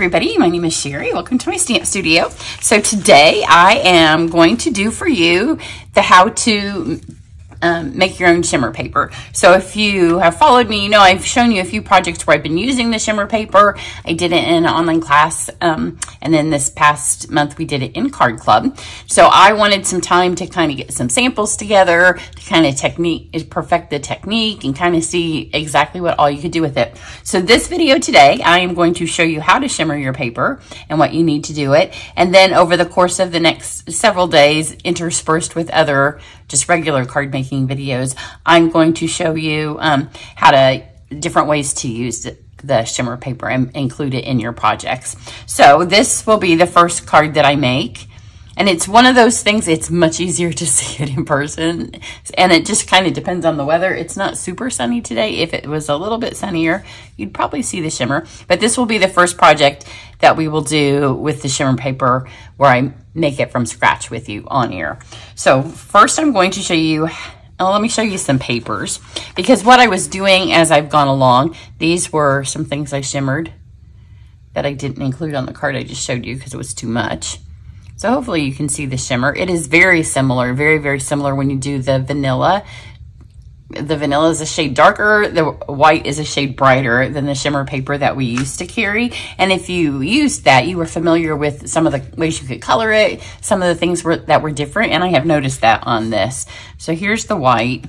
everybody, my name is Cheri. Welcome to my stamp studio. So today I am going to do for you the how to make your own shimmer paper. So if you have followed me, you know I've shown you a few projects where I've been using the shimmer paper. I did it in an online class, and then this past month we did it in Card Club. So I wanted some time to kind of get some samples together, to kind of perfect the technique and kind of see exactly what all you could do with it. So this video today, I am going to show you how to shimmer your paper and what you need to do it. And then over the course of the next several days, interspersed with other just regular card making videos, I'm going to show you different ways to use the shimmer paper and include it in your projects. So this will be the first card that I make. And it's one of those things, it's much easier to see it in person. And it just kind of depends on the weather. It's not super sunny today. If it was a little bit sunnier, you'd probably see the shimmer. But this will be the first project that we will do with the shimmer paper where I make it from scratch with you on air. So first I'm going to show you, let me show you some papers. Because what I was doing as I've gone along, these were some things I shimmered that I didn't include on the card I just showed you because it was too much. So hopefully you can see the shimmer. It is very similar, very, very similar when you do the vanilla. The vanilla is a shade darker. The white is a shade brighter than the shimmer paper that we used to carry. And if you used that, you were familiar with some of the ways you could color it, some of the things that were different. And I have noticed that on this. So here's the white,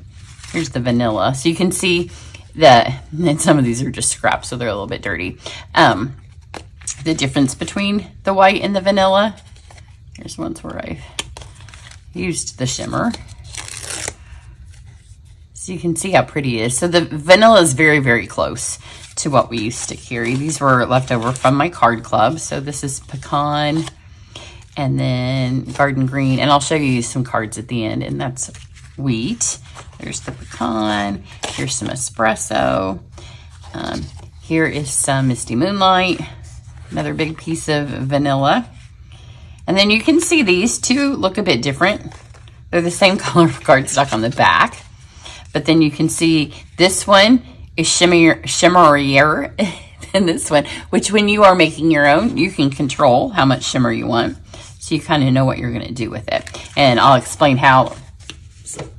here's the vanilla. So you can see that, and some of these are just scraps, so they're a little bit dirty. The difference between the white and the vanilla. Here's ones where I used the shimmer. So you can see how pretty it is. So the vanilla is very, very close to what we used to carry. These were left over from my Card Club. So this is pecan and then garden green. And I'll show you some cards at the end. And that's wheat. There's the pecan. Here's some espresso. Here is some Misty Moonlight. Another big piece of vanilla. And then you can see these two look a bit different. They're the same color cardstock on the back. But then you can see this one is shimmerier than this one, which when you are making your own, you can control how much shimmer you want. So you kind of know what you're going to do with it. And I'll explain how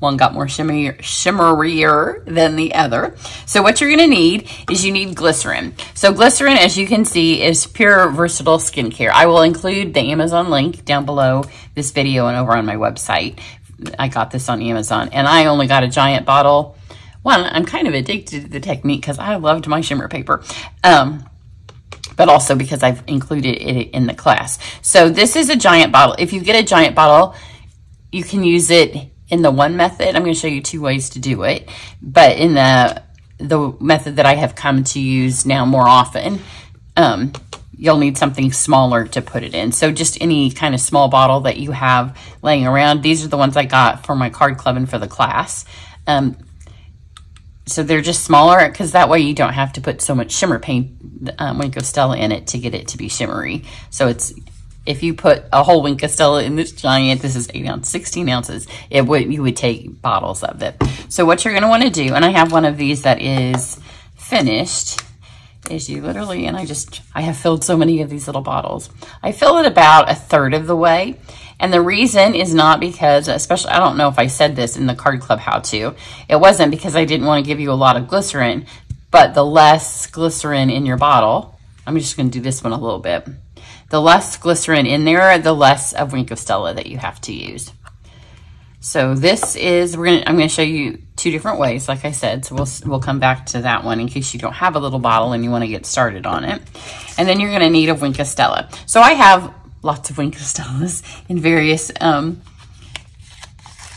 one got more shimmerier than the other. So what you're going to need is you need glycerin. So glycerin, as you can see, is pure versatile skincare. I will include the Amazon link down below this video and over on my website. I got this on Amazon and I only got a giant bottle. One, I'm kind of addicted to the technique because I loved my shimmer paper. But also because I've included it in the class. So this is a giant bottle. If you get a giant bottle, you can use it in the one method. I'm going to show you two ways to do it. But in the method that I have come to use now more often, you'll need something smaller to put it in. So just any kind of small bottle that you have laying around. These are the ones I got for my Card Club and for the class. So they're just smaller because that way you don't have to put so much shimmer paint, Winkostella in it to get it to be shimmery. So if you put a whole Winkostella in this giant, this is 8 ounces, 16 ounces, you would take bottles of it. So what you're going to want to do, and I have one of these that is finished, is you literally, and I have filled so many of these little bottles. I fill it about a third of the way. And the reason is not because, especially, I don't know if I said this in the Card Club how-to. It wasn't because I didn't want to give you a lot of glycerin, but the less glycerin in your bottle, I'm just going to do this one a little bit. The less glycerin in there, the less of Winkostella that you have to use. So this is, I'm going to show you two different ways, like I said. So we'll come back to that one in case you don't have a little bottle and you want to get started on it. And then you're going to need a Winkostella. So I have lots of Winkostellas in various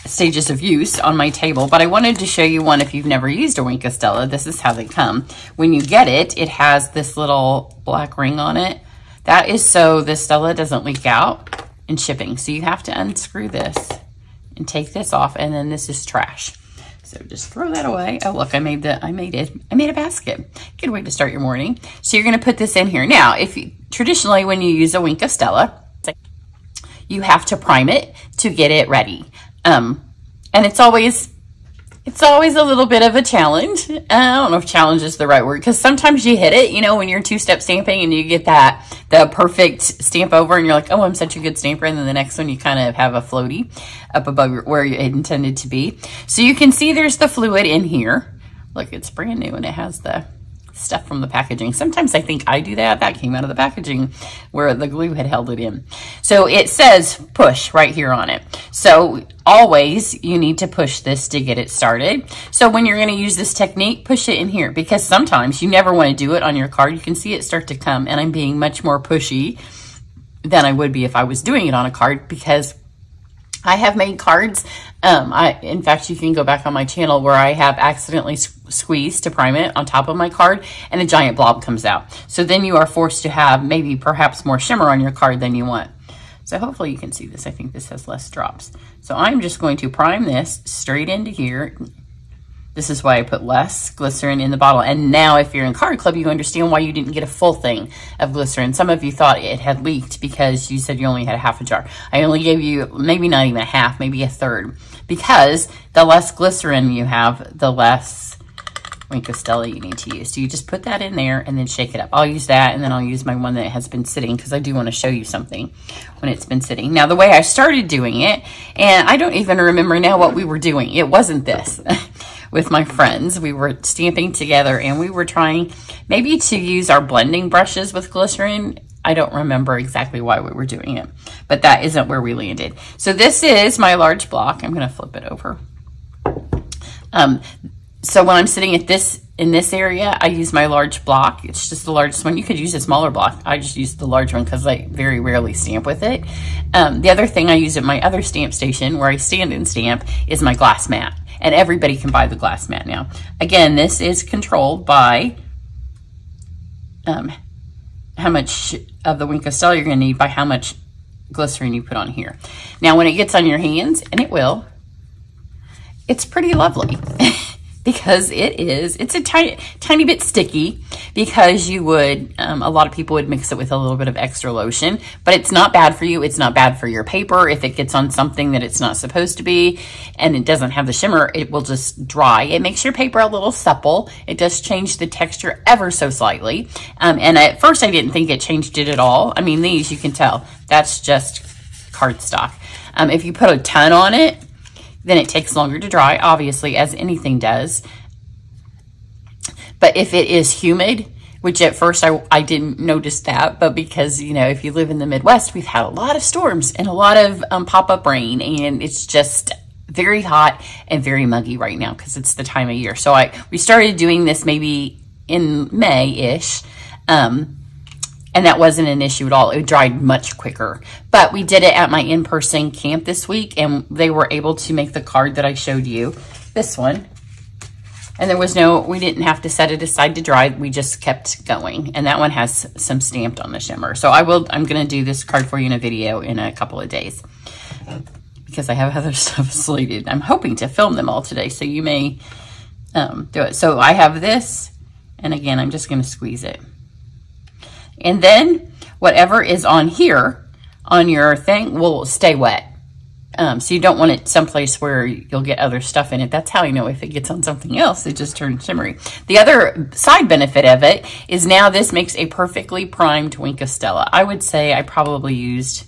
stages of use on my table, but I wanted to show you one if you've never used a Winkostella. This is how they come. When you get it, it has this little black ring on it. That is so the Stella doesn't leak out in shipping. So you have to unscrew this and take this off, and then this is trash. So just throw that away. Oh, look, I made a basket. Good way to start your morning. So you're going to put this in here. Now, traditionally when you use a Winkostella, you have to prime it to get it ready. And it's always It's always a little bit of a challenge. I don't know if challenge is the right word, because sometimes you hit it, you know, when you're two-step stamping and you get the perfect stamp over and you're like, oh, I'm such a good stamper. And then the next one, you kind of have a floaty up above where it intended to be. So you can see there's the fluid in here. Look, it's brand new and it has the stuff from the packaging. Sometimes I think I do that. That came out of the packaging where the glue had held it in. So it says push right here on it. So always you need to push this to get it started. So when you're going to use this technique, push it in here, because sometimes you never want to do it on your card. You can see it start to come, and I'm being much more pushy than I would be if I was doing it on a card, because I have made cards. In fact, you can go back on my channel where I have accidentally squeezed to prime it on top of my card and a giant blob comes out. So then you are forced to have maybe perhaps more shimmer on your card than you want. So hopefully you can see this. I think this has less drops. So I'm just going to prime this straight into here. This is why I put less glycerin in the bottle. And now if you're in Card Club, you understand why you didn't get a full thing of glycerin. Some of you thought it had leaked because you said you only had a half a jar. I only gave you maybe not even a half, maybe a third. Because the less glycerin you have, the less Wink of Stella you need to use. So you just put that in there and then shake it up. I'll use that, and then I'll use my one that has been sitting, because I do want to show you something when it's been sitting. Now, the way I started doing it, and I don't even remember now what we were doing. It wasn't this. With my friends, we were stamping together and we were trying maybe to use our blending brushes with glycerin. I don't remember exactly why we were doing it, but that isn't where we landed. So this is my large block. I'm going to flip it over. So when I'm sitting at in this area, I use my large block. It's just the largest one. You could use a smaller block. I just use the large one because I very rarely stamp with it. The other thing I use at my other stamp station where I stand and stamp is my glass mat. And everybody can buy the glass mat now. Again, this is controlled by how much of the Wink of Stella you're going to need by how much glycerin you put on here. Now, when it gets on your hands, and it will, it's pretty lovely. Because it's a tiny bit sticky, because you would, a lot of people would mix it with a little bit of extra lotion, but it's not bad for you. It's not bad for your paper. If it gets on something that it's not supposed to be and it doesn't have the shimmer, it will just dry. It makes your paper a little supple. It does change the texture ever so slightly. And at first I didn't think it changed it at all. I mean, these, you can tell, that's just cardstock. If you put a ton on it, then it takes longer to dry, obviously, as anything does. But if it is humid, which at first I didn't notice that, but because, you know, if you live in the Midwest, we've had a lot of storms and a lot of pop-up rain, and it's just very hot and very muggy right now because it's the time of year. So we started doing this maybe in May-ish, and that wasn't an issue at all. It dried much quicker. But we did it at my in-person camp this week, and they were able to make the card that I showed you, this one. And there was we didn't have to set it aside to dry. We just kept going. And that one has some stamped on the shimmer. So I'm going to do this card for you in a video in a couple of days, because I have other stuff slated. I'm hoping to film them all today, so you may do it. So I have this, and again, I'm just going to squeeze it. And then whatever is on here, on your thing, will stay wet. So you don't want it someplace where you'll get other stuff in it. That's how you know if it gets on something else, it just turns shimmery. The other side benefit of it is now this makes a perfectly primed Wink of Stella. I would say I probably used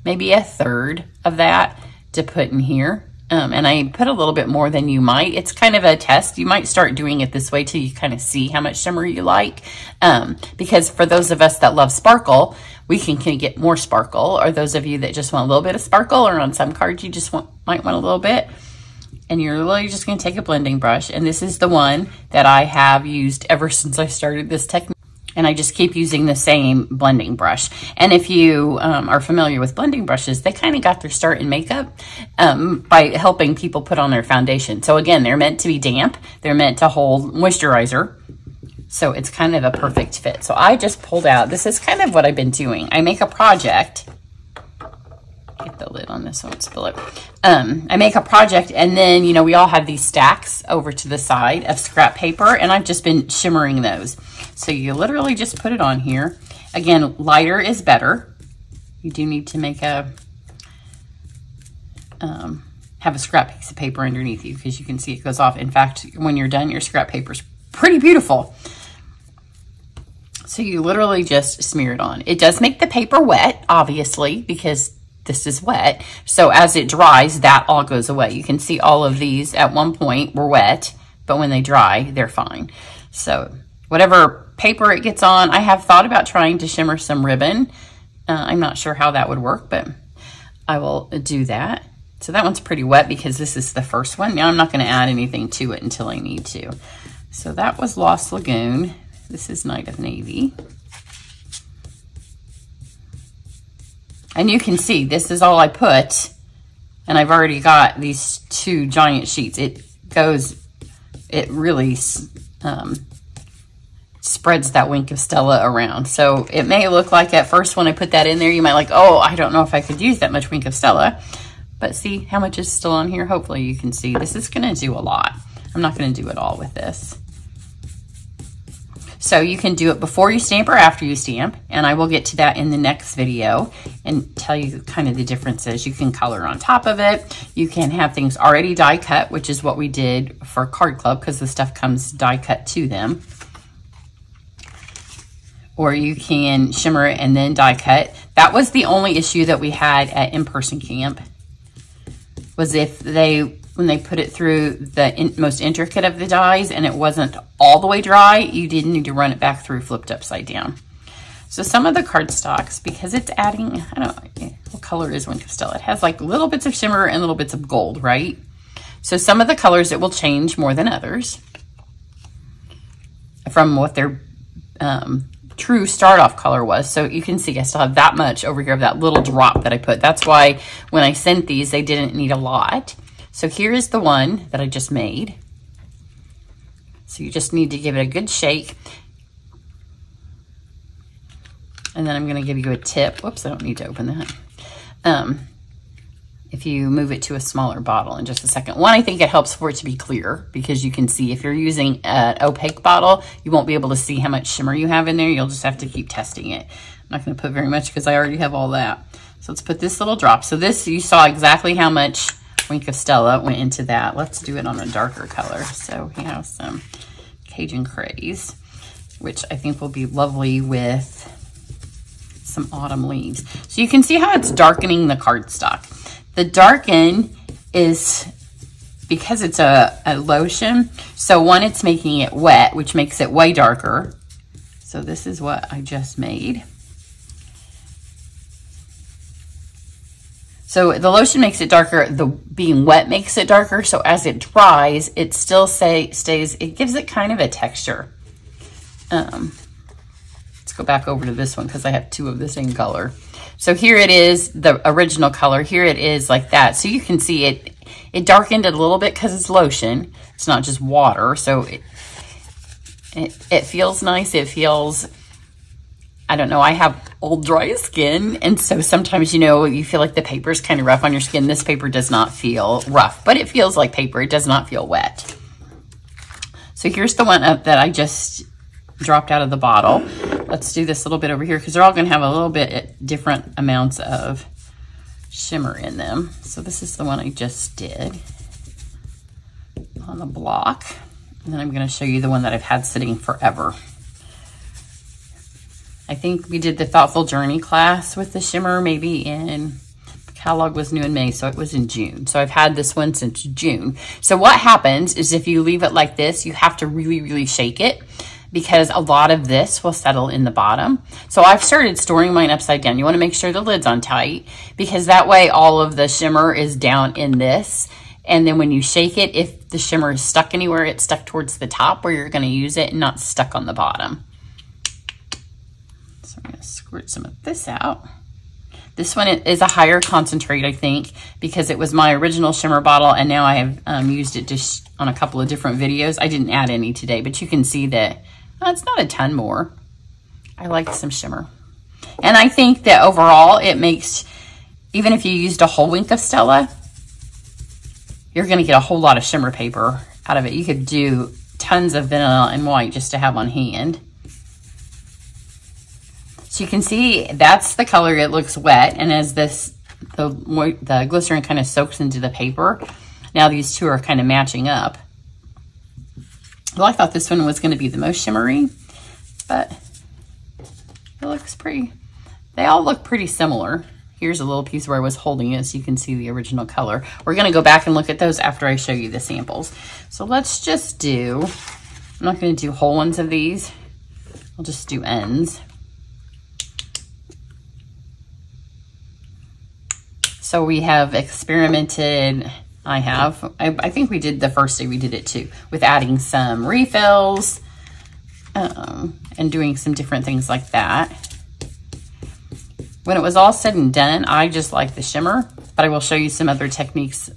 maybe a third of that to put in here. And I put a little bit more than you might. It's kind of a test. You might start doing it this way till you kind of see how much shimmer you like. Because for those of us that love sparkle, we can get more sparkle. Or those of you that just want a little bit of sparkle, or on some cards you just might want a little bit. And you're really just going to take a blending brush. And this is the one that I have used ever since I started this technique. And I just keep using the same blending brush. And if you are familiar with blending brushes, they kind of got their start in makeup by helping people put on their foundation. So again, they're meant to be damp. They're meant to hold moisturizer. So it's kind of a perfect fit. So I just pulled out, this is kind of what I've been doing. I make a project. Get the lid on this, so I won't spill it. I make a project, and then, you know, we all have these stacks over to the side of scrap paper, and I've just been shimmering those. So you literally just put it on here. Again, lighter is better. You do need to make a have a scrap piece of paper underneath you because you can see it goes off. In fact, when you're done, your scrap paper's pretty beautiful. So you literally just smear it on. It does make the paper wet, obviously, because this is wet. So as it dries, that all goes away. You can see all of these at one point were wet, but when they dry, they're fine. So whatever paper it gets on, I have thought about trying to shimmer some ribbon. I'm not sure how that would work, but I will do that. So that one's pretty wet because this is the first one. Now I'm not going to add anything to it until I need to. So that was Lost Lagoon. This is Night of Navy. And you can see this is all I put, and I've already got these 2 giant sheets. It really spreads that Wink of Stella around. So it may look like at first when I put that in there, you might like, oh, I don't know if I could use that much Wink of Stella. But see how much is still on here? Hopefully you can see. This is going to do a lot. I'm not going to do it all with this. So you can do it before you stamp or after you stamp. And I will get to that in the next video and tell you kind of the differences. You can color on top of it. You can have things already die cut, which is what we did for Card Club because the stuff comes die cut to them. Or you can shimmer it and then die cut. That was the only issue that we had at in-person camp. Was when they put it through the most intricate of the dies and it wasn't all the way dry, you did need to run it back through flipped upside down. So some of the cardstocks, because it's adding, I don't know, what color is Wink of Stella? It has like little bits of shimmer and little bits of gold, right? So some of the colors it will change more than others from what their true start off color was. So you can see I still have that much over here of that little drop that I put. That's why when I sent these, they didn't need a lot. So here is the one that I just made. So you just need to give it a good shake. And then I'm going to give you a tip. Whoops, I don't need to open that. If you move it to a smaller bottle in just a second. One, I think it helps for it to be clear because you can see if you're using an opaque bottle, you won't be able to see how much shimmer you have in there. You'll just have to keep testing it. I'm not going to put very much because I already have all that. So let's put this little drop. So this, you saw exactly how much Wink of Stella went into that. Let's do it on a darker color. So we have some Cajun Craze, which I think will be lovely with some autumn leaves. So you can see how it's darkening the cardstock. The darken is because it's a lotion. So one, it's making it wet, which makes it way darker. So this is what I just made. So the lotion makes it darker. The being wet makes it darker. So as it dries, it still stays, it gives it kind of a texture. Let's go back over to this one because I have 2 of the same color. So here it is, the original color. Here it is like that. So you can see it darkened it a little bit because it's lotion. It's not just water. So it feels nice. It feels, I don't know, I have old dry skin. And so sometimes, you know, you feel like the paper is kind of rough on your skin. This paper does not feel rough, but it feels like paper. It does not feel wet. So here's the one that I just dropped out of the bottle. Let's do this little bit over here because they're all going to have a little bit different amounts of shimmer in them. So this is the one I just did on the block. And then I'm going to show you the one that I've had sitting forever. I think we did the Thoughtful Journey class with the shimmer maybe in, the catalog was new in May, so it was in June. So I've had this one since June. So what happens is if you leave it like this, you have to really, really shake it, because a lot of this will settle in the bottom. So I've started storing mine upside down. You want to make sure the lid's on tight because that way all of the shimmer is down in this. And then when you shake it, if the shimmer is stuck anywhere, it's stuck towards the top where you're going to use it and not stuck on the bottom. So I'm going to squirt some of this out. This one is a higher concentrate, I think, because it was my original shimmer bottle and now I have used it just on a couple of different videos. I didn't add any today, but you can see that it's not a ton more. I like some shimmer. And I think that overall it makes, even if you used a whole Wink of Stella, you're going to get a whole lot of shimmer paper out of it. You could do tons of vanilla and white just to have on hand. So you can see that's the color. It looks wet. And as this the glycerin kind of soaks into the paper. Now these two are kind of matching up. Well, I thought this one was going to be the most shimmery, but it looks pretty, they all look pretty similar. Here's a little piece where I was holding it so you can see the original color. We're going to go back and look at those after I show you the samples. So let's just do, I'm not going to do whole ones of these. I'll just do ends. So we have experimented, I think we did the first day we did it too, with adding some refills and doing some different things like that. When it was all said and done, I just like the shimmer, but I will show you some other techniques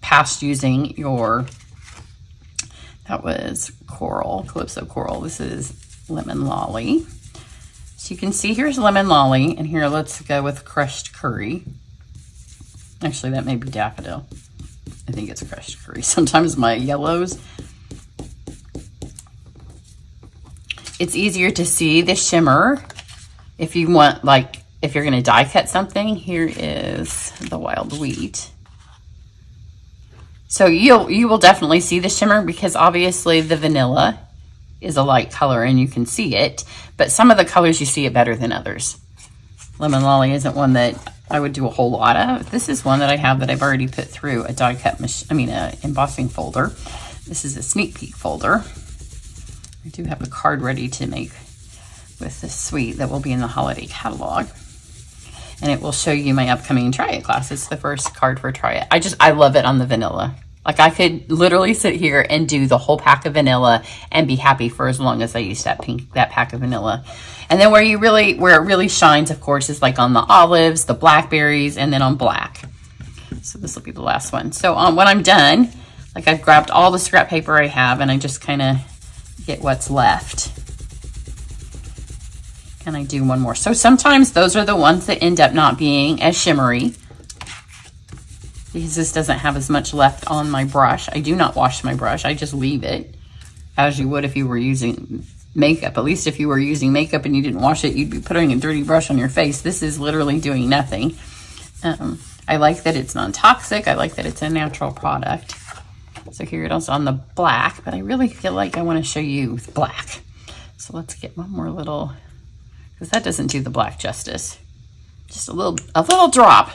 past using your, that was coral, Calypso coral. This is lemon lolly. So you can see here's lemon lolly, and here let's go with crushed curry. Actually, that may be daffodil. I think it's crushed curry. Sometimes my yellows. It's easier to see the shimmer if you want, like, if you're going to die cut something. Here is the wild wheat. So you will definitely see the shimmer because obviously the vanilla is a light color and you can see it, but some of the colors you see it better than others. Lemon lolly isn't one that I would do a whole lot of. This is one that I have that I've already put through a die cut machine, a embossing folder. This is a sneak peek folder. I do have a card ready to make with this suite that will be in the holiday catalog. And it will show you my upcoming Try It class. It's the first card for Try It. I love it on the vanilla. Like I could literally sit here and do the whole pack of vanilla and be happy for as long as I use that pack of vanilla. And then where it really shines, of course, is like on the olives, the blackberries, and then on black. So this will be the last one. So when I'm done, like I've grabbed all the scrap paper I have and I just kind of get what's left. And I do one more. So sometimes those are the ones that end up not being as shimmery because this doesn't have as much left on my brush. I do not wash my brush. I just leave it as you would if you were using makeup. At least if you were using makeup and you didn't wash it, you'd be putting a dirty brush on your face. This is literally doing nothing. I like that it's non-toxic. I like that it's a natural product. So here it is on the black, but I really feel like I want to show you black. So let's get one more little, because that doesn't do the black justice. Just a little drop.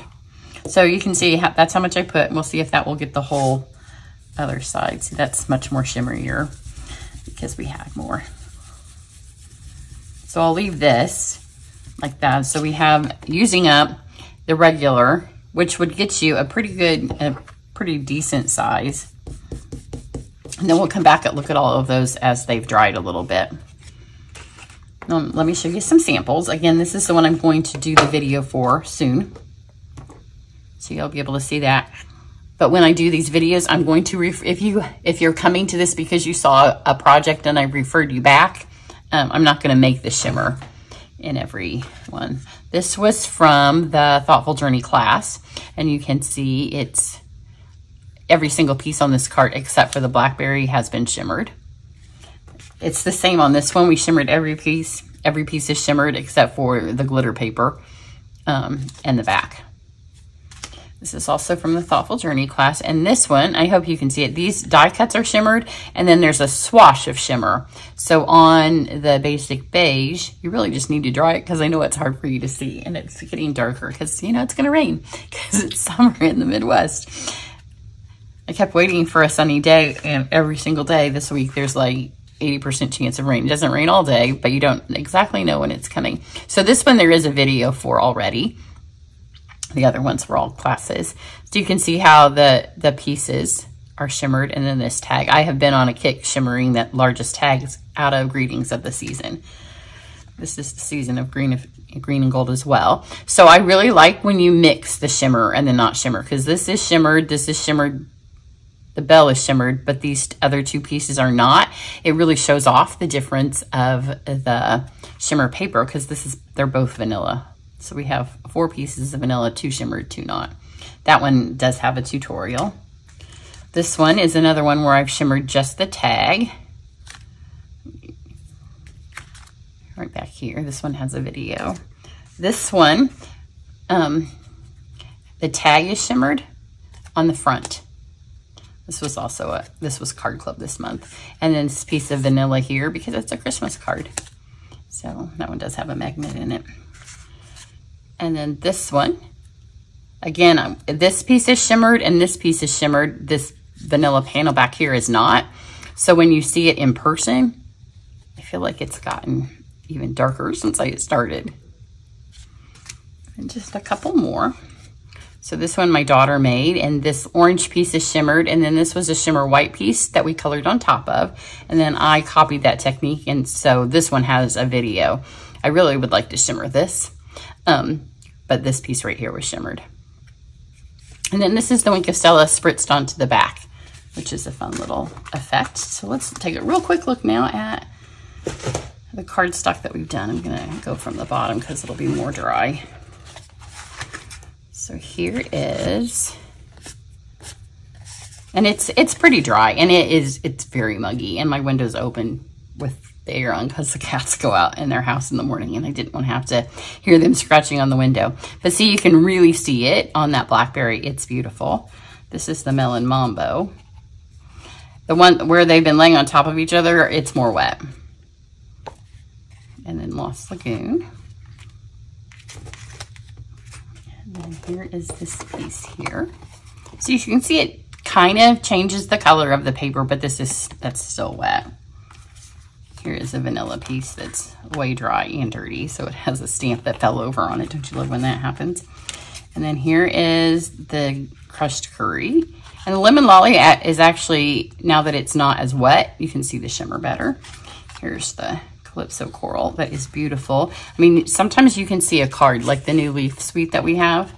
So you can see that's how much I put, and we'll see if that will get the whole other side. See, that's much more shimmerier because we had more. So I'll leave this like that. So we have using up the regular, which would get you a pretty decent size. And then we'll come back and look at all of those as they've dried a little bit. Let me show you some samples. Again, this is the one I'm going to do the video for soon. So you'll be able to see that. But when I do these videos, I'm going to, if you're coming to this because you saw a project and I referred you back, I'm not going to make the shimmer in every one. This was from the Thoughtful Journey class, and you can see it's every single piece on this cart except for the blackberry has been shimmered. It's the same on this one. We shimmered every piece. Every piece is shimmered except for the glitter paper and the back. This is also from the Thoughtful Journey class. And this one, I hope you can see it. These die cuts are shimmered, and then there's a swash of shimmer. So on the basic beige, you really just need to dry it because I know it's hard for you to see. And it's getting darker because, you know, it's going to rain because it's summer in the Midwest. I kept waiting for a sunny day, and every single day this week, there's like 80% chance of rain. It doesn't rain all day, but you don't exactly know when it's coming. So this one there is a video for already. The other ones were all classes. So you can see how the pieces are shimmered, and then this tag. I have been on a kick shimmering that largest tags out of Greetings of the Season. This is the season of green and gold as well. So I really like when you mix the shimmer and the not shimmer, because this is shimmered, the bell is shimmered, but these other two pieces are not. It really shows off the difference of the shimmer paper because they're both vanilla. So we have 4 pieces of vanilla, 2 shimmered, 2 not. That one does have a tutorial. This one is another one where I've shimmered just the tag. Right back here. This one has a video. This one, I the tag is shimmered on the front. This was also this was Card Club this month. And then this piece of vanilla here because it's a Christmas card. So that one does have a magnet in it. And then this one, again, this piece is shimmered and this piece is shimmered. This vanilla panel back here is not. So when you see it in person, I feel like it's gotten even darker since I started. And just a couple more. So this one my daughter made, and this orange piece is shimmered, and then this was a shimmer white piece that we colored on top of, and then I copied that technique, and so this one has a video. I really would like to shimmer this, but this piece right here was shimmered. And then this is the Wink of Stella spritzed onto the back, which is a fun little effect. So let's take a real quick look now at the cardstock that we've done. I'm gonna go from the bottom because it'll be more dry. So here is, and it's pretty dry, and it's very muggy, and my window's open with the air on because the cats go out in their house in the morning, and I didn't want to have to hear them scratching on the window. But see, you can really see it on that blackberry. It's beautiful. This is the Melon Mambo. The one where they've been laying on top of each other, it's more wet. And then Lost Lagoon. And here is this piece here. So you can see it kind of changes the color of the paper, but that's still wet. Here is a vanilla piece that's way dry and dirty, so it has a stamp that fell over on it. Don't you love when that happens? And then here is the crushed curry. And the lemon lolly is actually, now that it's not as wet, you can see the shimmer better. Here's the Calypso Coral. That is beautiful. I mean, sometimes you can see a card like the new leaf suite that we have.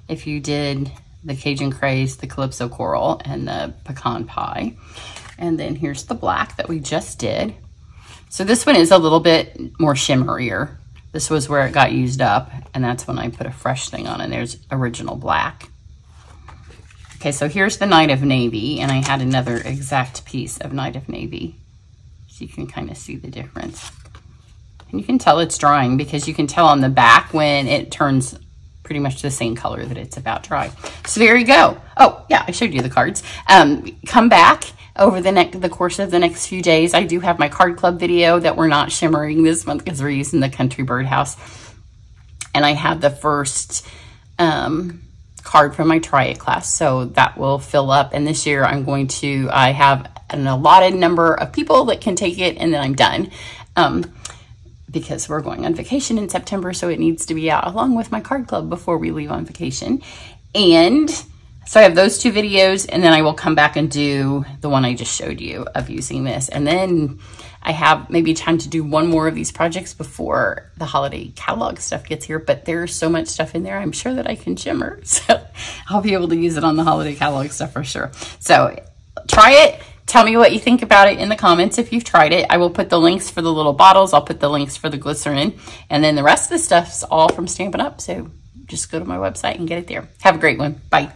If you did the Cajun Craze, the Calypso Coral, and the Pecan Pie. And then here's the black that we just did. So this one is a little bit more shimmerier. This was where it got used up, and that's when I put a fresh thing on, and there's original black. Okay, so here's the Night of Navy, and I had another exact piece of Night of Navy. So you can kind of see the difference. And you can tell it's drying because you can tell on the back when it turns pretty much the same color that it's about dry. So there you go. Oh, yeah, I showed you the cards. Come back over the course of the next few days. I do have my card club video that we're not shimmering this month because we're using the Country Birdhouse. And I have the first card from my Try It class, so that will fill up. And this year I have an allotted number of people that can take it, and then I'm done. Because we're going on vacation in September, so it needs to be out along with my card club before we leave on vacation. And so I have those two videos, and then I will come back and do the one I just showed you of using this. And then I have maybe time to do one more of these projects before the holiday catalog stuff gets here, but there's so much stuff in there, I'm sure that I can shimmer. So I'll be able to use it on the holiday catalog stuff for sure. So try it. Tell me what you think about it in the comments if you've tried it. I will put the links for the little bottles. I'll put the links for the glycerin. And then the rest of the stuff's all from Stampin' Up. So just go to my website and get it there. Have a great one. Bye.